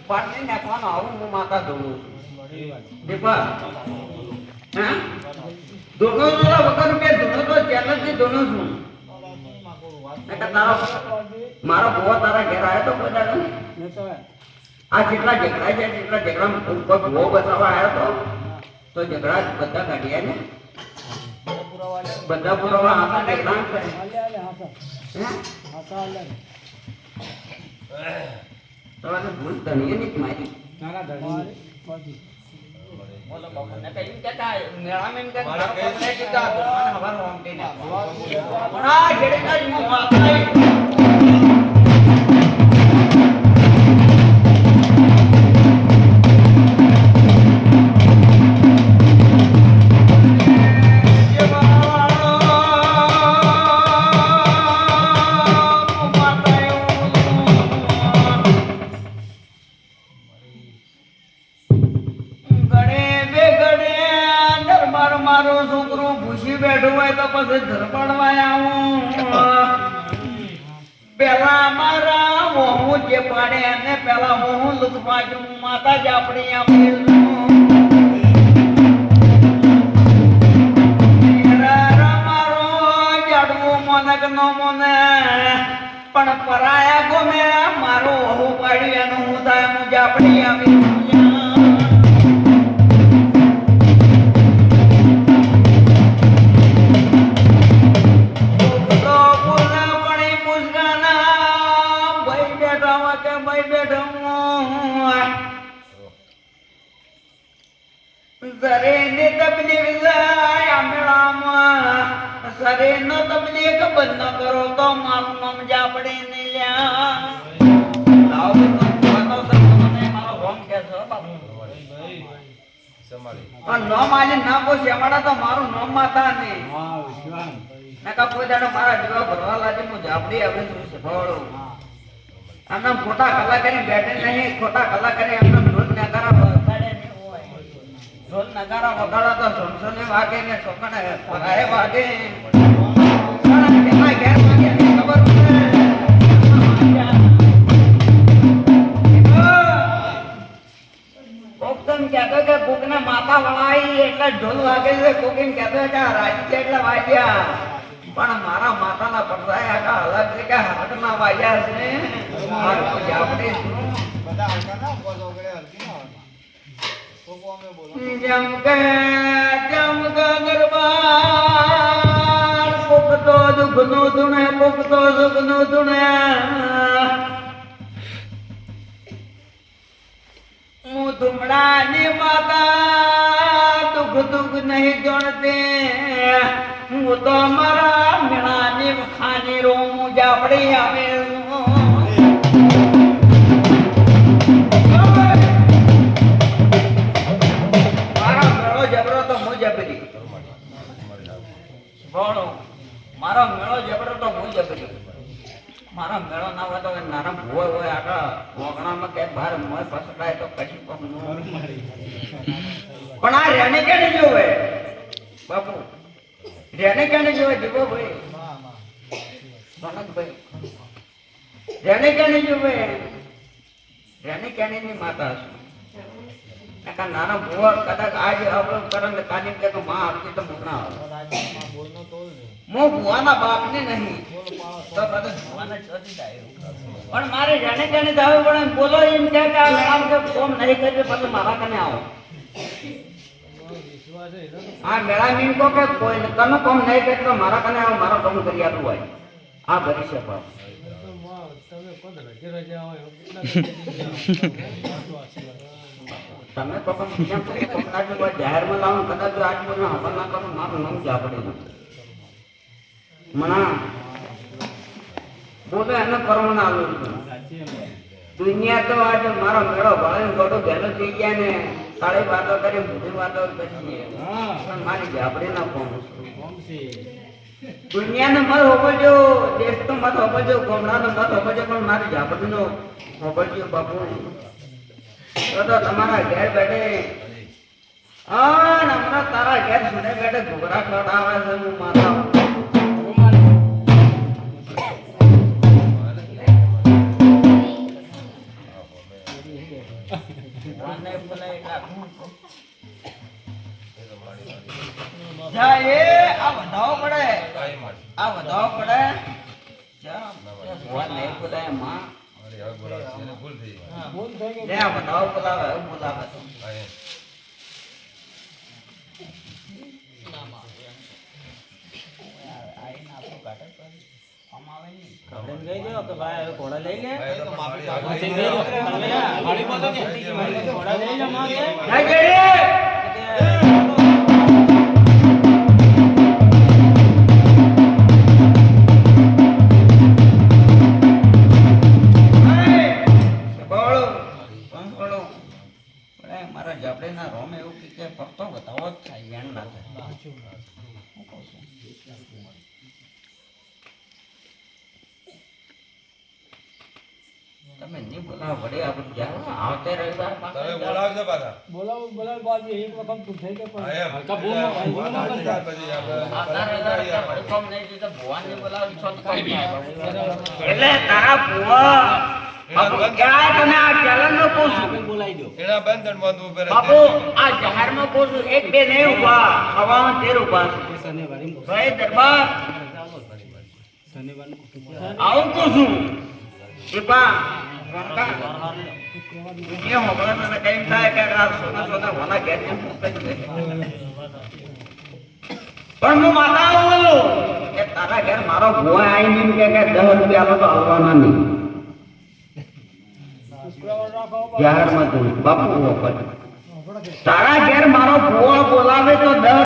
પાણી નાખવાનો આવું હું માતા ધોવું દીપા હા ધોનો વગર રૂપિયા ધોનો તો ચેલેન્જ થી ધોનો છું તારો મારો ભૂવો તારા ઘેર આવ્યો તો બધા આ જેટલા ઝઘડા છે જેટલા ઝઘડા ભૂવો બસાવવા આવ્યો તો ઝઘડા બધા કાઢ્યા ને બધા પુરાવા હતા ઝઘડા તમારે ભૂલ ધણીએ નહીં મારી બોલો બાપુ ને કઈ કેતા મેળામાં કે મારા પોતે કીધા મને હવાર હોમ કે ના પણ આ જેડે કાઈ મો માતા પેલા મારા હું જે પાડે અને પેલા હું લુકવાજુ માતા જ આપણી મારો જાડવું મોનક નો મોને પણ પરાયા ગોમે મારો હું પાડ્યું એનું હું થાય હું જ આપણી આવી સરે ને તબલીગ જાય મેળામાં સરે નો તબલીગ બંધ ન કરો તો મારું નામ જાપડે ને લ્યા લાવ મારો હોમ કે છો બાપુ સંભાળી નામ આજે ના કો શેમાડા તો મારું નામ માતા ને નકા કોઈ દાડો મારા જીવા ભરવા લાગે હું જાપડી હવે શું સભાળો આમને ખોટા કલા કરી બેઠે નહીં ખોટા કલા કરી આમને ઢોલ નગારા વગાડે ને હોય ઢોલ નગારા વગાડા તો સોનસોને વાગે ને સોકણે પરાએ વાગે કેટલા ઘેર વાગે ખબર કોક તો કહેતો કે કોકને માતા વળાઈ એટલે ઢોલ વાગે છે કોક એમ કહેતો કે રાજી છે એટલે વાગ્યા પણ મારા માતાના પડદાય આખા અલગ છે કે હાથના વાગ્યા છે મારું જાપડે બધા આંકાના બોલો ગળે હલકી ના તો અમે બોલો જમ કે ગરબા કોક તો દુખનો ધુણે કોક તો સુખનો ધુણે હું ધુમડાની માતા દુખ દુખ નહીં જોણતે હું તો મારા મેળાની ખાની રોમ જાપડી આવે મારો મેળો જબરો તો હું જબરી ભણો મારો મેળો જબરો તો હું જબરી મારો મેળો ના હોય તો નાના ભૂવો હોય આખા મોગણામાં કે બહાર મોય ફસડાય તો કશું પણ આ રેને કેને જોવે બાપુ રેને કેને જોવે દીવો ભાઈ સોનકભાઈ રેને કેને જોવે રેને કેને ની માતા છે નકા નાના ભૂવો કદાચ આજ આપણો કરંગ કાઢીને કે તો માં આવતી તો મોગણા આવે મો ભૂવાના બાપને નહીં તો કદાચ ભૂવાના ચોથી જાય પણ મારે જાણે જાણે જાવે પણ બોલો એમ કે આમ કે કોમ નહીં કરી પછી મારા કને આવો આ મેળા મીન કો કે કોઈ તમે કોમ નહીં કરે તો મારા કને આવો મારો કામ કરી આપવું હોય આ ભરી છે પણ તમે તો કેમ કરી કોમ કાઢો કોઈ જાહેરમાં લાવો કદાચ આજ મને હવન ના કરો મારું નામ જાપડે મના બોલો એને કરવાના આલો દુનિયા તો આજે મારો મેળો ભાઈ ગોડો ભેલો થઈ ગયા ને સાડી વાતો કરી બધી વાતો કરી પણ મારી જાપડે ના કોમ દુનિયાને મત હોપજો દેશ તો મત હોપજો ગામડાનો મત હોપજો પણ મારી જાપડીનો હોપજો બાપુ તો તમારા ઘેર બેઠે હમણાં તારા ઘેર સુને બેઠે ઘોઘરા ખવડાવે છે હું માતા ભગવાનને બોલાય રાખું જા એ આ વધાવો પડે આ વધાવો પડે જા ભગવાનને બોલાય માં લે આ વધાવો બોલાવે હવે બોલાવે તો મારા જાપડેના રોમે એવું કે ભક્તો બતાવો જ થાય વેણ ના થાય તમે નહીં બોલાવો વડે આપણે જાઓ આવતે રવિવાર તમે બોલાવજો પાછા બોલાવો બાજી એક વખત પૂછે કે પણ હલકા બોલ પછી આવતા રવિવાર કોમ નહીં દીધો ભગવાનને બોલાવો છો તો કોમ એટલે તારા ભુવા બાપુ ક્યાં તમે આ ચલણનો પૂછું બોલાઈ દો એના બંધન બાંધવું પડે બાપુ આ જાહેરમાં પૂછું એક બે નહીં ઉભા હવામાં 13 ઉભા ભાઈ દરબાર આવું પૂછું દીપા ये होगा तो कहीं था क्या आप सोना सोना वाला गैर પણ હું માતા બોલું કે તારા ઘર મારો ભુવા આવીને એમ કે 10 રૂપિયા તો આવવાના નહીં જાહેરમાં તું બાપુ તારા ઘેર મારો ભુવા બોલાવે તો 10